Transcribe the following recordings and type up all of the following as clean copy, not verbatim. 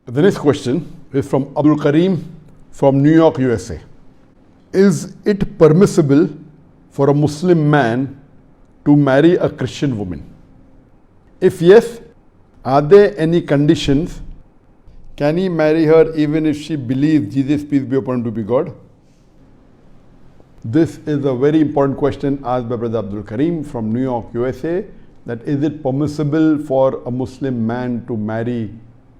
The next question is from Abdul Karim from New York, USA. Is it permissible for a Muslim man to marry a Christian woman? If yes, are there any conditions? Can he marry her even if she believes Jesus, peace be upon him, to be God? This is a very important question asked by Brother Abdul Karim from New York, USA. That is it permissible for a Muslim man to marry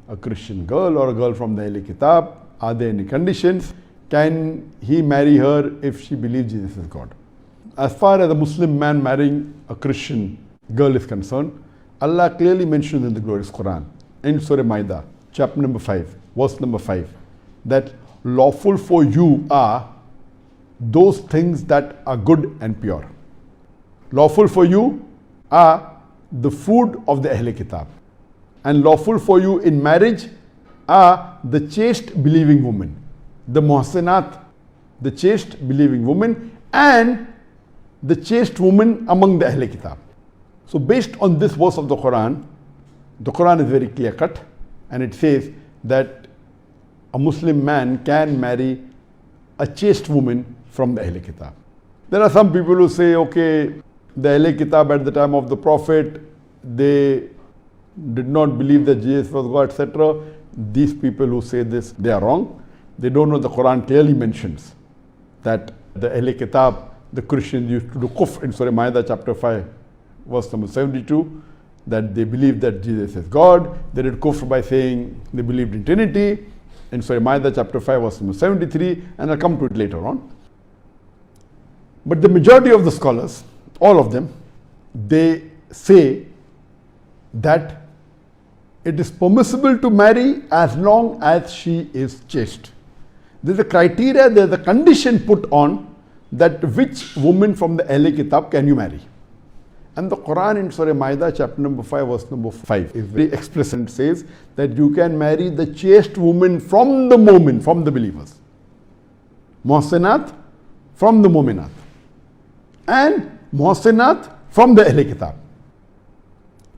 a Christian girl or a girl from the Ahl Kitab? Are there any conditions? Can he marry her if she believes Jesus is God? As far as a Muslim man marrying a Christian girl is concerned, Allah clearly mentions in the glorious Quran, in Surah Ma'idah, chapter number 5, verse number 5, that lawful for you are those things that are good and pure. Lawful for you are the food of the Ahl Kitab. And lawful for you in marriage are the chaste believing women, the muhsinat, the chaste believing woman, and the chaste woman among the Ahl Kitab. So based on this verse of the Quran is very clear cut, and it says that a Muslim man can marry a chaste woman from the Ahl Kitab. There are some people who say, okay, the Ahl Kitab at the time of the Prophet, they did not believe that Jesus was God, etc. These people who say this, they are wrong. They don't know the Quran clearly mentions that the Ahl Kitab, the Christians used to do kufr in Surah Ma'idah chapter 5, verse number 72, that they believed that Jesus is God. They did kufr by saying they believed in Trinity in Surah Ma'idah chapter 5, verse number 73, and I'll come to it later on. But the majority of the scholars, all of them, they say that it is permissible to marry as long as she is chaste. There's a criteria, there's a condition put on that which woman from the Ahl Kitab can you marry. And the Quran in Surah Ma'idah chapter number 5 verse number 5 is very explicit. It says that you can marry the chaste woman from the mu'min, from the believers. Muhsinat from the mu'minat. And muhsinat from the Ahl Kitab.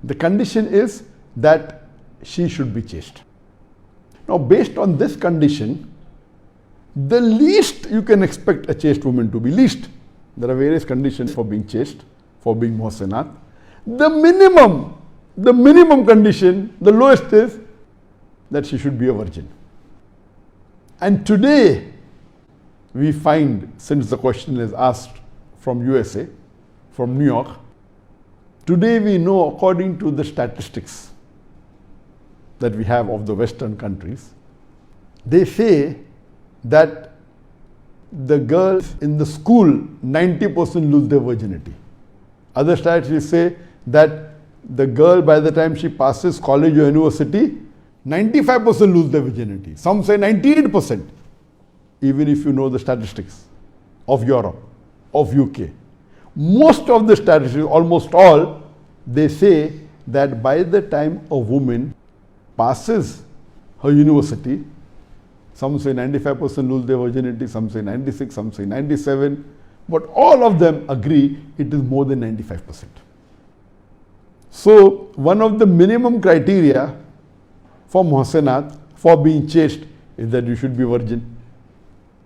The condition is that she should be chaste. Now based on this condition, the least you can expect a chaste woman to be, least. There are various conditions for being chaste, for being muhsinat. The minimum condition, the lowest is that she should be a virgin. And today we find, since the question is asked from USA, from New York, today we know, according to the statistics that we have of the Western countries, they say that the girls in the school, 90% lose their virginity. Other statistics say that the girl, by the time she passes college or university, 95% lose their virginity. Some say 98%, even if you know the statistics of Europe, of UK. Most of the statistics, almost all, they say that by the time a woman passes her university, some say 95% lose their virginity, some say 96, some say 97, but all of them agree it is more than 95%. So one of the minimum criteria for muhsinat, for being chaste, is that you should be virgin.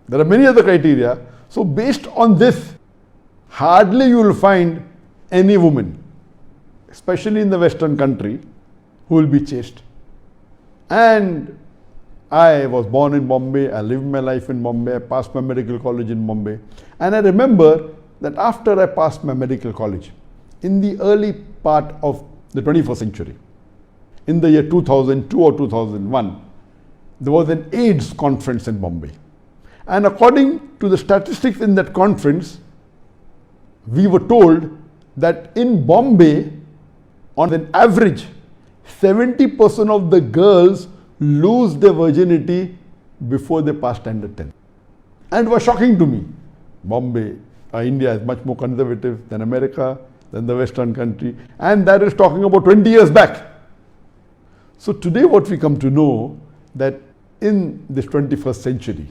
There are many other criteria. So based on this, hardly you will find any woman, especially in the Western country, who will be chaste. And I was born in Bombay, I lived my life in Bombay, I passed my medical college in Bombay. And I remember that after I passed my medical college, in the early part of the 21st century, in the year 2002 or 2001, there was an AIDS conference in Bombay. And according to the statistics in that conference, we were told that in Bombay, on an average, 70% of the girls lose their virginity before they pass standard 10. And it was shocking to me. Bombay, India is much more conservative than America, than the Western country, and that is talking about 20 years back. So today what we come to know, that in this 21st century,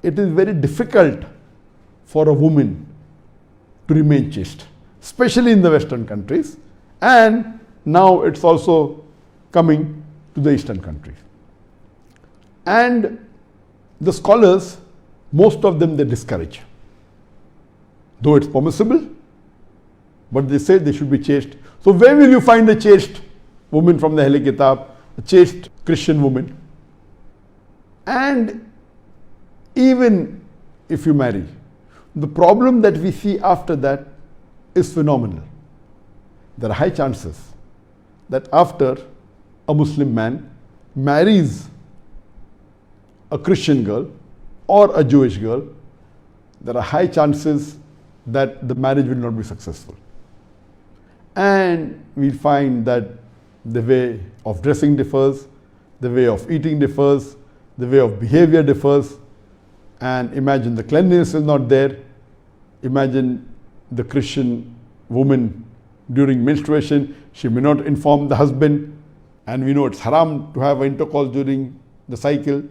it is very difficult for a woman to remain chaste, especially in the Western countries, and now it's also coming to the Eastern countries. And the scholars, most of them, they discourage. Though it's permissible, but they say they should be chaste. So where will you find a chaste woman from the Ahl Kitab, a chaste Christian woman? And even if you marry, the problem that we see after that is phenomenal. There are high chances that after a Muslim man marries a Christian girl or a Jewish girl, there are high chances that the marriage will not be successful. And we find that the way of dressing differs, the way of eating differs, the way of behavior differs, and imagine the cleanliness is not there. Imagine the Christian woman during menstruation, she may not inform the husband, and we know it's haram to have intercourse during the cycle.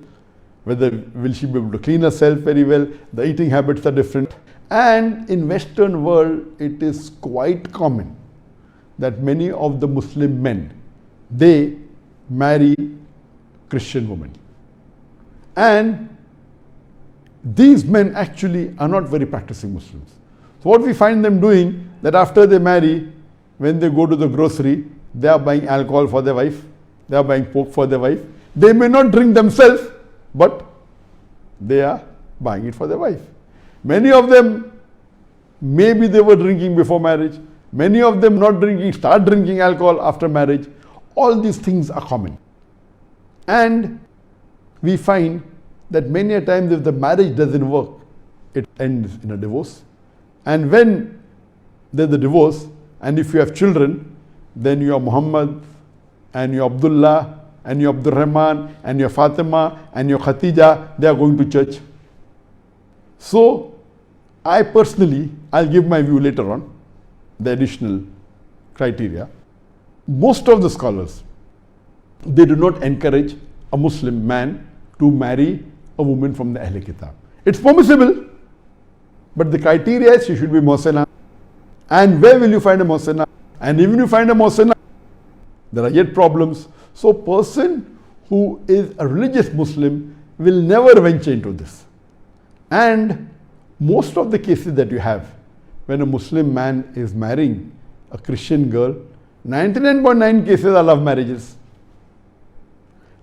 Whether will she be able to clean herself very well, the eating habits are different. And in Western world, it is quite common that many of the Muslim men, they marry Christian women. And these men actually are not very practicing Muslims. So what we find them doing, that after they marry, when they go to the grocery, they are buying alcohol for their wife, they are buying pork for their wife. They may not drink themselves, but they are buying it for their wife. Many of them, maybe they were drinking before marriage. Many of them not drinking, start drinking alcohol after marriage. All these things are common. And we find that many a times if the marriage doesn't work, it ends in a divorce. And when there's a divorce, and if you have children, then you are Muhammad, and you are Abdullah, and you are Abdul Rahman, and you are Fatima, and you are Khatija, they are going to church. So, I personally, I'll give my view later on, the additional criteria. Most of the scholars, they do not encourage a Muslim man to marry a woman from the Ahl Kitab. It's permissible, but the criteria is she should be Mohsena. And where will you find a Mohsena? And even if you find a Mohsena, there are yet problems. So person who is a religious Muslim will never venture into this. And most of the cases that you have, when a Muslim man is marrying a Christian girl, 99.9 cases are love marriages.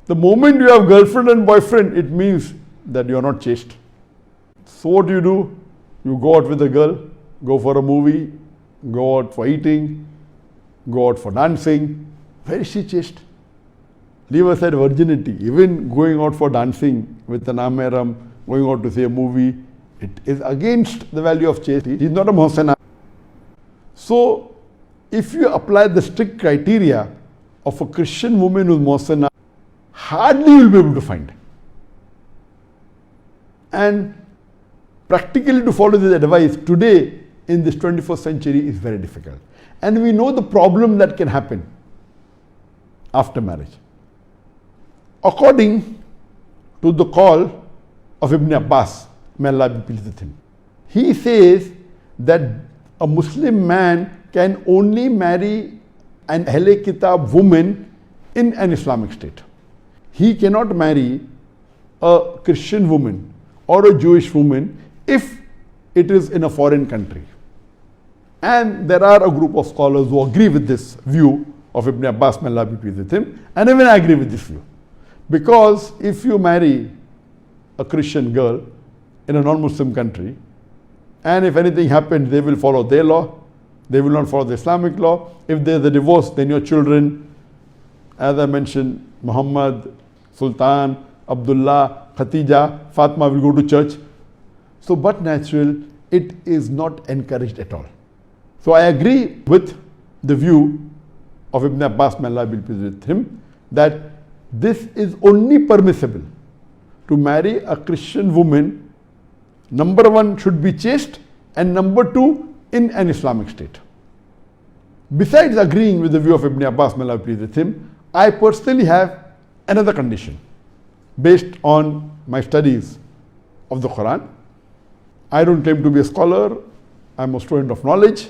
The moment you have girlfriend and boyfriend, it means that you are not chaste. So what do? You go out with a girl, go for a movie, go out for eating, go out for dancing. Where is she chaste? Leave aside virginity. Even going out for dancing with an Amaram, going out to see a movie, it is against the value of chastity. He is not a Mohsena. So, if you apply the strict criteria of a Christian woman who is Mohsena, hardly you will be able to find. And practically to follow this advice today in this 21st century is very difficult. And we know the problem that can happen after marriage. According to the call of Ibn Abbas, may Allah be pleased with him, he says that a Muslim man can only marry an Ahl Kitab woman in an Islamic state. He cannot marry a Christian woman or a Jewish woman if it is in a foreign country. And there are a group of scholars who agree with this view of Ibn Abbas, may Allah be pleased with him, and even I agree with this view. Because if you marry a Christian girl in a non-Muslim country, and if anything happens, they will follow their law, they will not follow the Islamic law. If there is a divorce, then your children, as I mentioned, Muhammad, Sultan, Abdullah, Khatija, Fatima will go to church. So, but natural, it is not encouraged at all. So, I agree with the view of Ibn Abbas, may Allah be pleased with him, that this is only permissible to marry a Christian woman. Number one, should be chaste, and number two, in an Islamic state. Besides agreeing with the view of Ibn Abbas, may Allah be pleased with him, I personally have another condition based on my studies of the Quran. I don't claim to be a scholar, I'm a student of knowledge,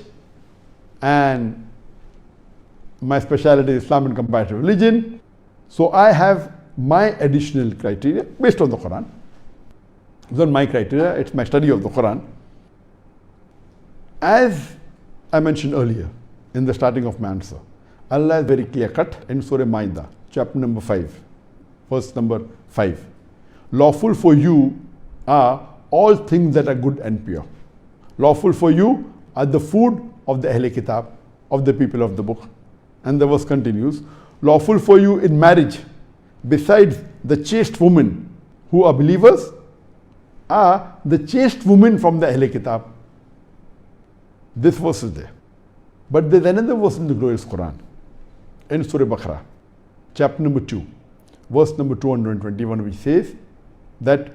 and my specialty is Islam and comparative religion. So I have my additional criteria based on the Quran. It's not my criteria, it's my study of the Quran. As I mentioned earlier in the starting of my answer, Allah is very clear cut in Surah Ma'idah, chapter number 5, verse number 5. Lawful for you are all things that are good and pure. Lawful for you are the food of the Ahle Kitab, of the people of the book. And the verse continues, lawful for you in marriage, besides the chaste women who are believers, are the chaste women from the Ahle Kitab. This verse is there. But there's another verse in the glorious Quran, in Surah Baqarah, chapter number 2, verse number 221, which says that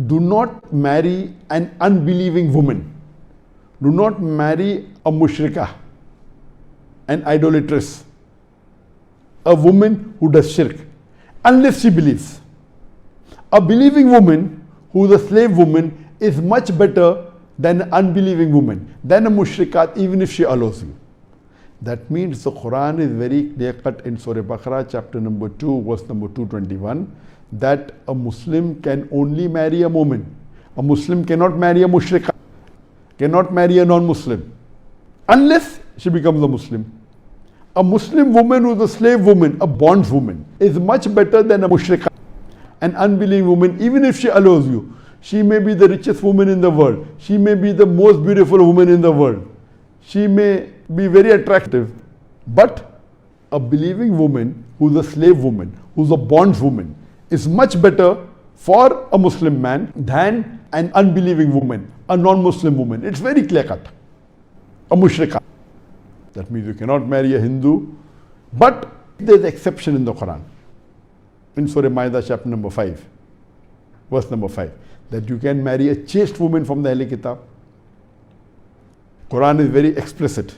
do not marry an unbelieving woman. Do not marry a mushrikah, an idolatress, a woman who does shirk, unless she believes. A believing woman who is a slave woman is much better than an unbelieving woman, than a mushrikah, even if she allows you. That means the Quran is very clear cut in Surah Baqarah, chapter number 2, verse number 221, that a Muslim can only marry a woman. A Muslim cannot marry a mushrikah, cannot marry a non-Muslim, unless she becomes a Muslim. A Muslim woman who is a slave woman, a bondswoman, is much better than a mushrikah, an unbelieving woman, even if she allows you. She may be the richest woman in the world. She may be the most beautiful woman in the world. She may be very attractive. But a believing woman who's a slave woman, who's a bondswoman, is much better for a Muslim man than an unbelieving woman, a non-Muslim woman. It's very clear cut. A mushrikah. That means you cannot marry a Hindu. But there's exception in the Quran. In Surah Ma'idah, chapter number 5, verse number 5, that you can marry a chaste woman from the Ahle Kitab. Quran is very explicit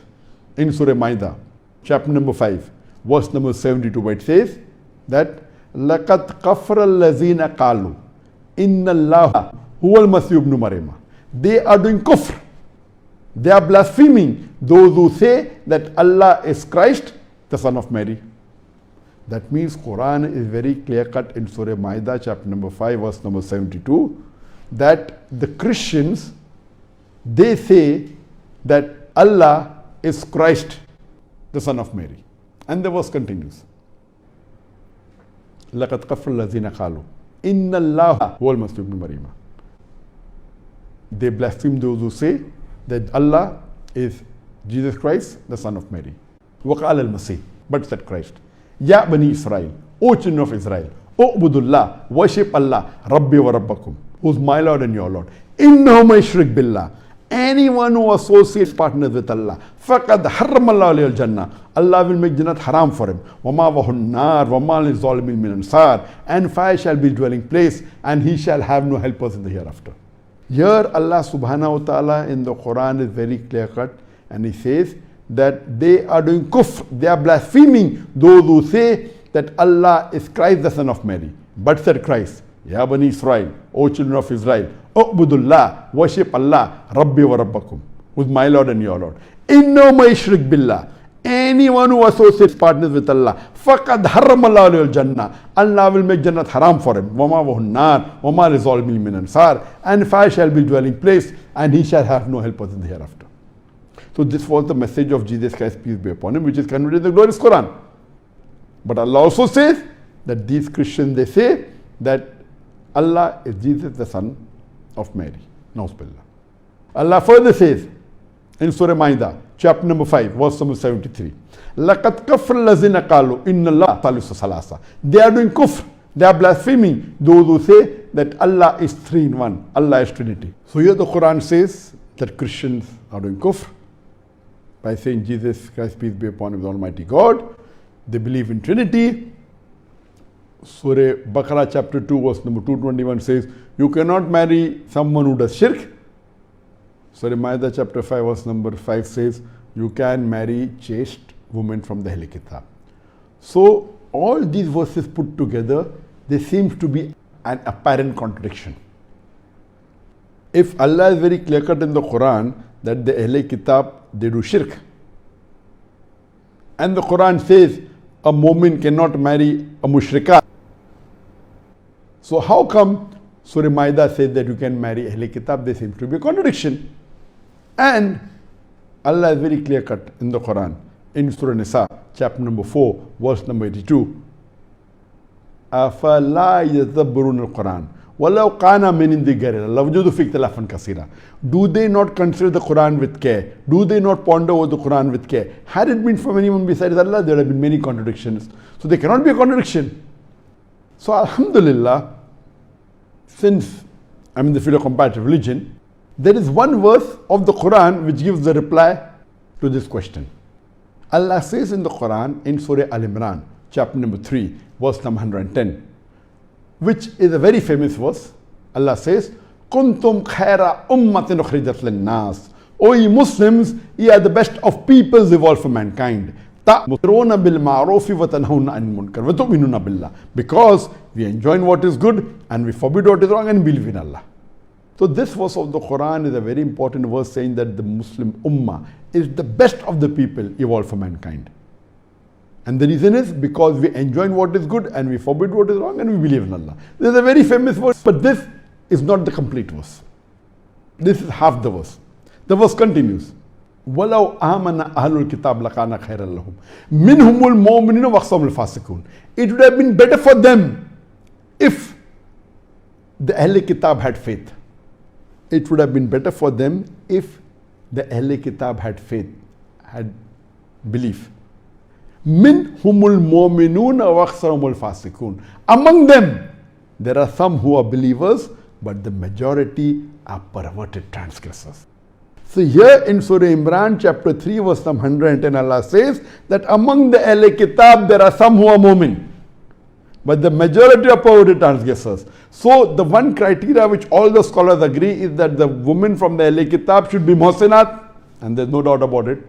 in Surah Ma'idah, chapter number 5, verse number 72, where it says that لَقَدْ كَفَرَ الَّذِينَ قَالُوا إِنَّ اللَّهَ هُوَ الْمَسِيحُ ابْنُ مَرْيَمَ. They are doing kufr. They are blaspheming those who say that Allah is Christ, the son of Mary. That means Quran is very clear cut in Surah Ma'idah, chapter number 5, verse number 72, that the Christians, they say that Allah is Christ, the son of Mary. And the verse continues. لَقَدْ كَفَرَ الَّذِينَ قَالُوا إِنَّ اللَّهَ هُوَ الْمَسِيحُ ابْنُ مَرْيَمَ. They blaspheme those who say that Allah is Jesus Christ, the son of Mary. وَقَالَ الْمَسِيحُ, but said Christ, Ya Bani Israel, O children of Israel, U'budullah, worship Allah, Rabbi wa Rabbakum, who's my Lord and your Lord. Innahu may shrik billah. Anyone who associates partners with Allah, faqad harramallahu alayhi al-jannah. Allah will make Jannat haram for him. وَمَا وَهُ النَّارِ وَمَا لِلظَّالِمِينَ مِنْ أَنصَارٍ. And fire shall be his dwelling place, and he shall have no helpers in the hereafter. Here Allah subhanahu wa ta'ala in the Quran is very clear cut, and he says that they are doing kufr, they are blaspheming those who say that Allah is Christ, the son of Mary. But said Christ, Ya Bani Israel, O children of Israel, U'budullah, worship Allah, Rabbi wa Rabbakum, who's my Lord and your Lord. Innahu may shrik billah. Anyone who associates partners with Allah, faqad harramallahu alayhi al-jannah. Allah will make Jannat haram for him. وَمَا وَهُ النَّارِ وَمَا لِلظَّالِمِينَ مِنْ أَنصَارٍ. And fire shall be dwelling place, and he shall have no helpers in the hereafter. So this was the message of Jesus Christ, peace be upon him, which is conveyed in the glorious Quran. But Allah also says that these Christians, they say that Allah is Jesus, the son of Mary. Na'uzubillah. Allah further says in Surah Ma'idah, chapter number 5, verse number 73, لَقَدْ كَفْرَ الَّذِينَ قَالُوا إِنَّ اللَّهَ ثَالِثُ ثَلَاثَةٍ. They are doing kufr, they are blaspheming those who say that Allah is three in one, Allah is Trinity. So here the Quran says that Christians are doing kufr by saying Jesus Christ, peace be upon him, is Almighty God. They believe in Trinity. Surah Baqarah chapter 2 verse number 221 says, you cannot marry someone who does shirk. Surah Ma'idah chapter 5 verse number 5 says, you can marry chaste women from the Ahle Kitab. So all these verses put together, there seems to be an apparent contradiction. If Allah is very clear cut in the Quran that the Ahle Kitab, they do shirk, and the Quran says a mu'min cannot marry a mushrikah, So how come Surah Maida says that you can marry Ahl Kitab? There seems to be a contradiction. And Allah is very clear cut in the Quran. In Surah Nisa, chapter number 4, verse number 82. أَفَلَا يَتَدَبَّرُونَ الْقُرْآنَ وَلَوْ كَانَ مِنْ عِندِ غَيْرِ اللَّهِ لَوَجَدُوا فِيهِ اخْتِلَافًا كَثِيرًا. Do they not consider the Quran with care? Do they not ponder over the Quran with care? Had it been from anyone besides Allah, there would have been many contradictions. So there cannot be a contradiction. So Alhamdulillah, since I'm in the field of comparative religion, there is one verse of the Quran which gives the reply to this question. Allah says in the Quran in Surah Al-Imran, chapter number 3, verse number 110, which is a very famous verse. Allah says, Kuntum khaira ummatin ukhrijat linnas. O ye Muslims, ye are the best of peoples evolved for mankind. Ta'muruna bil ma'rufi wa tanhawna 'anil munkar wa tu'minuna billah. Because we enjoin what is good and we forbid what is wrong and believe in Allah. So this verse of the Quran is a very important verse saying that the Muslim Ummah is the best of the people evolved for mankind. And the reason is because we enjoin what is good and we forbid what is wrong and we believe in Allah. This is a very famous verse, but this is not the complete verse. This is half the verse. The verse continues. وَلَوْ آمَنَ أَهْلُ الْكِتَابِ لَكَانَ خَيْرًا لَهُمْ مِنْهُمُ الْمُؤْمِنُونَ وَأَكْثَرُهُمُ الْفَاسِقُونَ. It would have been better for them if the Ahl Kitab had faith. It would have been better for them if the Ahl Kitab had faith, had belief. Min humul mu'minun wa aktharuhumul fasiqun. Among them, there are some who are believers, but the majority are perverted transgressors. So here in Surah Imran, chapter 3, verse 110, Allah says that among the Ahl Kitab, there are some who are mu'min, but the majority are perverted transgressors. So the one criteria which all the scholars agree is that the woman from the Ahl Kitab should be muhsinat, and there's no doubt about it.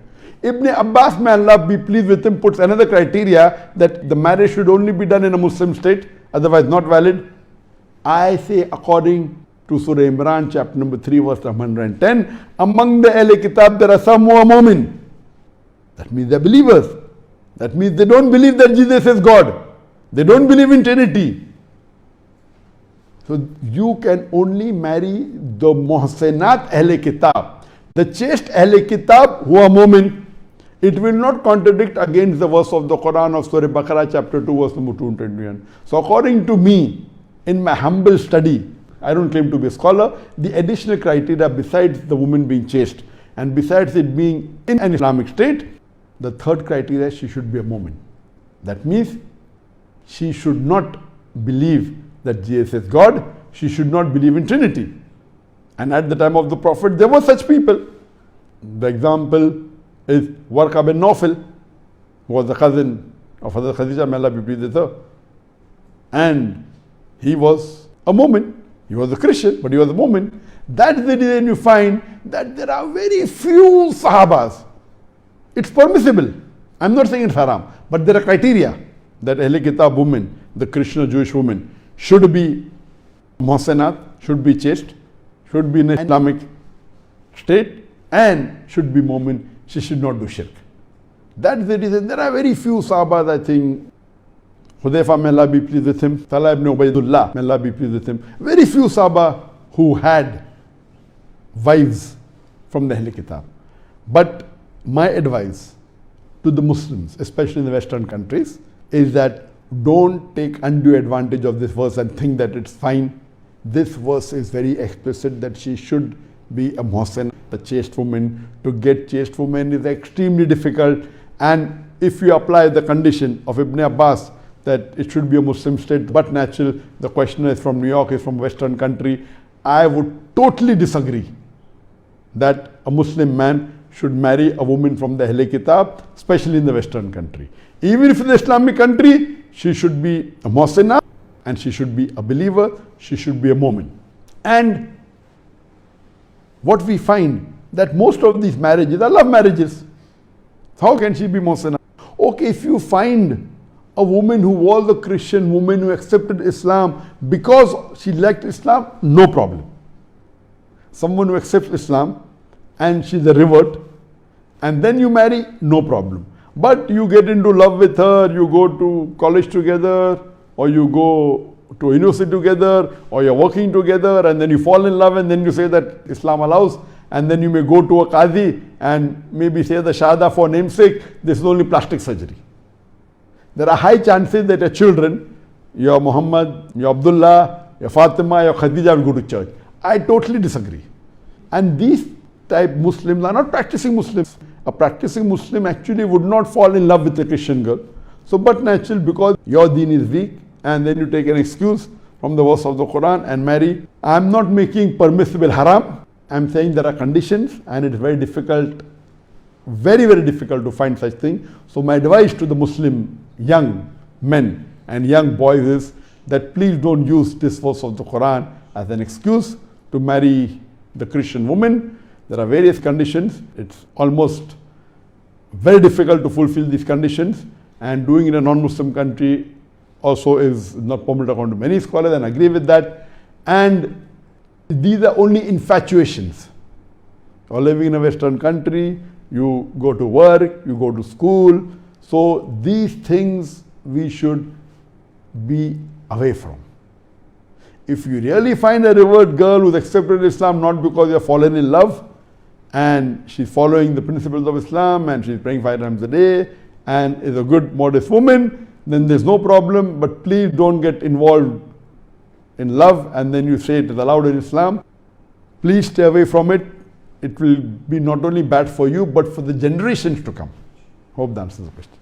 Ibn Abbas, may Allah be pleased with him, puts another criteria that the marriage should only be done in a Muslim state, otherwise not valid. I say according to Surah Imran, chapter number 3, verse 110, among the Ahl Kitab there are some who are mu'min. That means they're believers. That means they don't believe that Jesus is God. They don't believe in Trinity. So you can only marry the muhsinat Ahl Kitab, the chaste Ahl Kitab who are mu'min. It will not contradict against the verse of the Quran of Surah Baqarah chapter 2 verse number 221. So according to me, in my humble study, I don't claim to be a scholar, the additional criteria besides the woman being chaste and besides it being in an Islamic state, the third criteria, she should be a mu'min. That means she should not believe that Jesus is God, she should not believe in Trinity. And at the time of the Prophet, there were such people. The example is Warqa bin Nawfal, who was the cousin of Hazrat Khadija, may Allah be pleased with her. And he was a mu'min. He was a Christian, but he was a mu'min. That's the reason you find that there are very few Sahabas. It's permissible. I'm not saying it's haram, but there are criteria that Ahl Kitab woman, the Christian or Jewish woman, should be muhsinat, should be chaste, should be in an Islamic state, and should be mu'min. She should not do shirk. That's the reason. There are very few Sahabas, I think. Hudayfa, may Allah be pleased with him. Talha ibn Ubaidullah, may Allah be pleased with him. Very few Sahaba who had wives from the Ahl Kitab. But my advice to the Muslims, especially in the Western countries, is that don't take undue advantage of this verse and think that it's fine. This verse is very explicit that she should be a muhsin, the chaste woman. To get chaste woman is extremely difficult. And if you apply the condition of Ibn Abbas that it should be a Muslim state, but natural, the questioner is from New York, is from Western country, I would totally disagree that a Muslim man should marry a woman from the Ahl Kitab, especially in the Western country. Even if in the Islamic country, she should be a muhsinah and she should be a believer, she should be a mu'min. And what we find that most of these marriages are love marriages. How can she be muhsinah? Okay, if you find a woman who was a Christian woman who accepted Islam because she liked Islam, no problem. Someone who accepts Islam and she's a revert, and then you marry, no problem. But you get into love with her, you go to college together, or you go to university together, or you're working together, and then you fall in love, and then you say that Islam allows, and then you may go to a Qadi and maybe say the Shahada for namesake, this is only plastic surgery. There are high chances that your children, your Muhammad, your Abdullah, your Fatima, your Khadija will go to church. I totally disagree. And these type Muslims are not practicing Muslims. A practicing Muslim actually would not fall in love with a Christian girl. So, but natural, because your deen is weak, and then you take an excuse from the verse of the Quran and marry. I am not making permissible haram. I am saying there are conditions, and it is very difficult, very, very difficult to find such thing. So my advice to the Muslim young men and young boys is that please don't use this verse of the Quran as an excuse to marry the Christian woman. There are various conditions. It's almost very difficult to fulfill these conditions, and doing in a non-Muslim country also is not permitted according to many scholars, and I agree with that. And these are only infatuations. You're living in a Western country, you go to work, you go to school. So these things we should be away from. If you really find a revert girl who's accepted Islam not because you're fallen in love, and she's following the principles of Islam, and she's praying 5 times a day, and is a good, modest woman, then there's no problem. But please don't get involved in love and then you say it is allowed in Islam. Please stay away from it. It will be not only bad for you, but for the generations to come. Hope that answers the question.